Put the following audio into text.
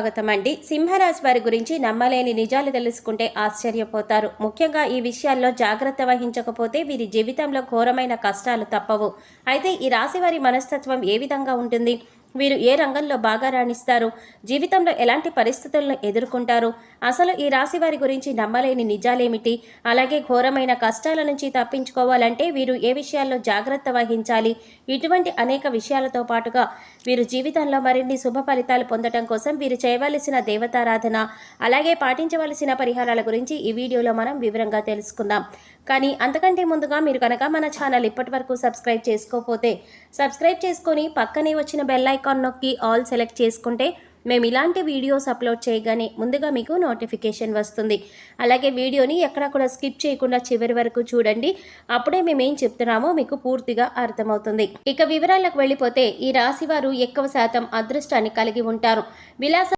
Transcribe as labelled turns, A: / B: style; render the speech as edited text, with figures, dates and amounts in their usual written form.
A: స్వాగతం అండి. సింహరాశి వారి గురించి నమ్మలేని నిజాలు తెలుసుకుంటే ఆశ్చర్యపోతారు. ముఖ్యంగా ఈ విషయాల్లో జాగ్రత్త వహించకపోతే వీరి జీవితంలో ఘోరమైన కష్టాలు తప్పవు. అయితే ఈ రాశి వారి మనస్తత్వం ఏ విధంగా ఉంటుంది? వీరు ఏ రంగంలో బాగా రాణిస్తారు? జీవితంలో ఎలాంటి పరిస్థితులను ఎదుర్కొంటారు? అసలు ఈ రాశి వారి గురించి నమ్మలేని నిజాలేమిటి? అలాగే ఘోరమైన కష్టాల నుంచి తప్పించుకోవాలంటే వీరు ఏ విషయాల్లో జాగ్రత్త వహించాలి? ఇటువంటి అనేక విషయాలతో పాటుగా వీరు జీవితంలో మరిన్ని శుభ ఫలితాలు పొందడం కోసం వీరు చేయవలసిన దేవతారాధన, అలాగే పాటించవలసిన పరిహారాల గురించి ఈ వీడియోలో మనం వివరంగా తెలుసుకుందాం. కానీ అంతకంటే ముందుగా మీరు కనుక మన ఛానల్ ఇప్పటి వరకు సబ్స్క్రైబ్ చేసుకోకపోతే సబ్స్క్రైబ్ చేసుకొని పక్కనే వచ్చిన బెల్ ఐకాన్ నొక్కి ఆల్ సెలెక్ట్ చేసుకుంటే మేము ఇలాంటి వీడియోస్ అప్లోడ్ చేయగానే ముందుగా మీకు నోటిఫికేషన్ వస్తుంది. అలాగే వీడియోని ఎక్కడా కూడా స్కిప్ చేయకుండా చివరి వరకు చూడండి. అప్పుడే మేమేం చెప్తున్నామో మీకు పూర్తిగా అర్థమవుతుంది. ఇక వివరాలకు వెళ్ళిపోతే ఈ రాశి వారు ఎక్కువ శాతం అదృష్టాన్ని కలిగి ఉంటారు. విలాస